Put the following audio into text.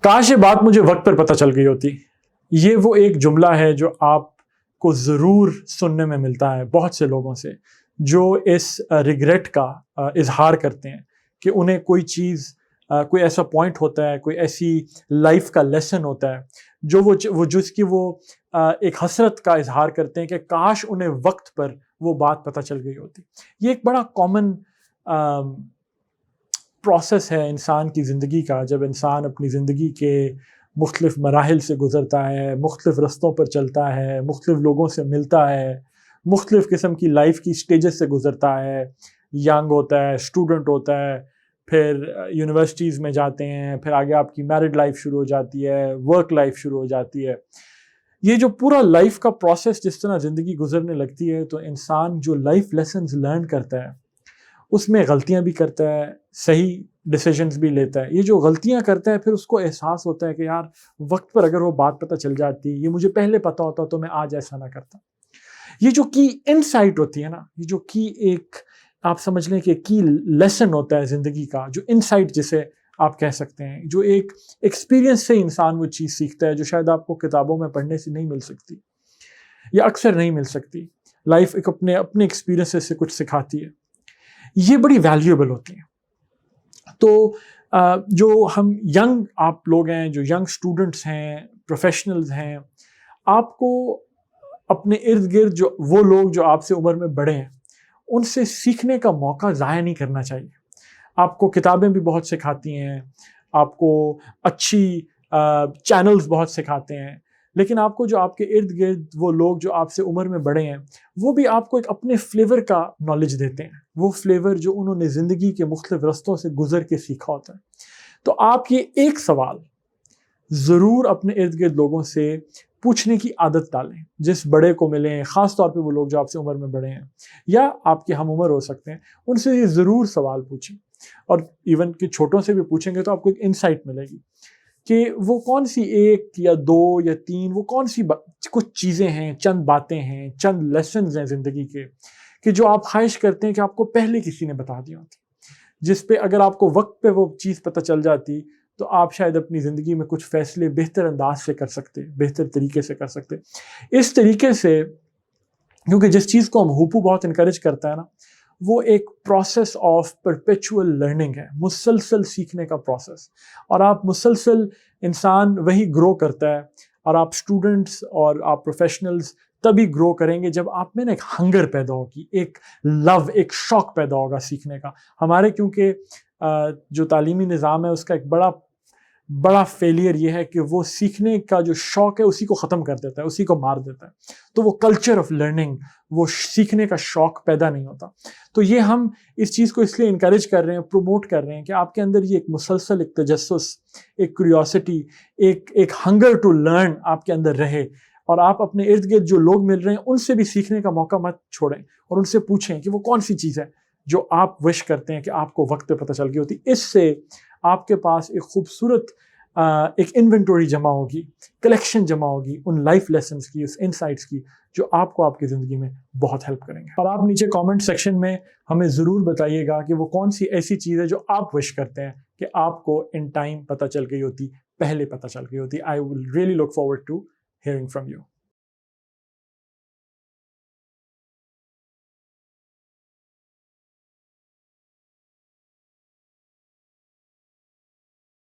کاش یہ بات مجھے وقت پر پتہ چل گئی ہوتی. یہ وہ ایک جملہ ہے جو آپ کو ضرور سننے میں ملتا ہے بہت سے لوگوں سے جو اس ریگریٹ کا اظہار کرتے ہیں کہ انہیں کوئی چیز، کوئی ایسا پوائنٹ ہوتا ہے، کوئی ایسی لائف کا لیسن ہوتا ہے جو جس کی وہ ایک حسرت کا اظہار کرتے ہیں کہ کاش انہیں وقت پر وہ بات پتہ چل گئی ہوتی. یہ ایک بڑا کامن پروسیس ہے انسان کی زندگی کا. جب انسان اپنی زندگی کے مختلف مراحل سے گزرتا ہے، مختلف رستوں پر چلتا ہے، مختلف لوگوں سے ملتا ہے، مختلف قسم کی لائف کی سٹیجز سے گزرتا ہے، ینگ ہوتا ہے، اسٹوڈنٹ ہوتا ہے، پھر یونیورسٹیز میں جاتے ہیں، پھر آگے آپ کی میرڈ لائف شروع ہو جاتی ہے، ورک لائف شروع ہو جاتی ہے. یہ جو پورا لائف کا پروسیس جس طرح زندگی گزرنے لگتی ہے تو انسان جو لائف لیسنز لرن کرتا ہے اس میں غلطیاں بھی کرتا ہے، صحیح ڈیسیجنز بھی لیتا ہے. یہ جو غلطیاں کرتا ہے پھر اس کو احساس ہوتا ہے کہ یار وقت پر اگر وہ بات پتہ چل جاتی، یہ مجھے پہلے پتہ ہوتا تو میں آج ایسا نہ کرتا. یہ جو کی انسائٹ ہوتی ہے نا، یہ جو کی ایک آپ سمجھ لیں کہ کی لیسن ہوتا ہے زندگی کا، جو انسائٹ جسے آپ کہہ سکتے ہیں، جو ایک ایکسپیرینس سے انسان وہ چیز سیکھتا ہے جو شاید آپ کو کتابوں میں پڑھنے سے نہیں مل سکتی یا اکثر نہیں مل سکتی. لائف ایک اپنے ایکسپیرینس سے کچھ سکھاتی ہے. یہ بڑی ویلیوبل ہوتی ہیں. تو جو ہم ینگ آپ لوگ ہیں، جو ینگ اسٹوڈنٹس ہیں، پروفیشنلز ہیں، آپ کو اپنے ارد گرد جو وہ لوگ جو آپ سے عمر میں بڑے ہیں ان سے سیکھنے کا موقع ضائع نہیں کرنا چاہیے. آپ کو کتابیں بھی بہت سکھاتی ہیں، آپ کو اچھی چینلز بہت سکھاتے ہیں، لیکن آپ کو جو آپ کے ارد گرد وہ لوگ جو آپ سے عمر میں بڑے ہیں وہ بھی آپ کو ایک اپنے فلیور کا نالج دیتے ہیں، وہ فلیور جو انہوں نے زندگی کے مختلف رستوں سے گزر کے سیکھا ہوتا ہے. تو آپ یہ ایک سوال ضرور اپنے ارد گرد لوگوں سے پوچھنے کی عادت ڈالیں. جس بڑے کو ملیں، خاص طور پہ وہ لوگ جو آپ سے عمر میں بڑے ہیں یا آپ کے ہم عمر ہو سکتے ہیں، ان سے یہ ضرور سوال پوچھیں. اور ایون کہ چھوٹوں سے بھی پوچھیں گے تو آپ کو ایک انسائٹ ملے گی کہ وہ کون سی ایک یا دو یا تین، وہ کون سی کچھ چیزیں ہیں، چند باتیں ہیں، چند لیسنز ہیں زندگی کے کہ جو آپ خواہش کرتے ہیں کہ آپ کو پہلے کسی نے بتا دی ہوتی، جس پہ اگر آپ کو وقت پہ وہ چیز پتہ چل جاتی تو آپ شاید اپنی زندگی میں کچھ فیصلے بہتر انداز سے کر سکتے، بہتر طریقے سے کر سکتے. اس طریقے سے، کیونکہ جس چیز کو ہم ہوپو بہت انکریج کرتا ہے نا، وہ ایک پروسیس آف پرپیچول لرننگ ہے، مسلسل سیکھنے کا پروسیس. اور آپ مسلسل انسان وہی گرو کرتا ہے. اور آپ اسٹوڈنٹس اور آپ پروفیشنلز تبھی گرو کریں گے جب آپ میں نا ایک ہنگر پیدا ہوگی، ایک لو، ایک شوق پیدا ہوگا سیکھنے کا. ہمارے کیونکہ جو تعلیمی نظام ہے اس کا ایک بڑا فیلئر یہ ہے کہ وہ سیکھنے کا جو شوق ہے اسی کو ختم کر دیتا ہے، اسی کو مار دیتا ہے. تو وہ کلچر آف لرننگ، وہ سیکھنے کا شوق پیدا نہیں ہوتا. تو یہ ہم اس چیز کو اس لیے انکریج کر رہے ہیں، پروموٹ کر رہے ہیں کہ آپ کے اندر یہ ایک مسلسل ایک تجسس، ایک کیوریوسٹی، ایک ہنگر ٹو لرن آپ کے اندر رہے. اور آپ اپنے ارد گرد جو لوگ مل رہے ہیں ان سے بھی سیکھنے کا موقع مت چھوڑیں اور ان سے پوچھیں کہ وہ کون سی چیز ہے جو آپ وش کرتے ہیں کہ آپ کو وقت پہ پتہ چل گئی ہوتی. اس سے آپ کے پاس ایک خوبصورت ایک انوینٹوری جمع ہوگی، کلیکشن جمع ہوگی ان لائف لیسنز کی، اس انسائٹس کی جو آپ کو آپ کی زندگی میں بہت ہیلپ کریں گے. اور آپ نیچے کامنٹ سیکشن میں ہمیں ضرور بتائیے گا کہ وہ کون سی ایسی چیز ہے جو آپ وش کرتے ہیں کہ آپ کو ان ٹائم پتہ چل گئی ہوتی، پہلے پتہ چل گئی ہوتی. I will really look forward to hearing from you.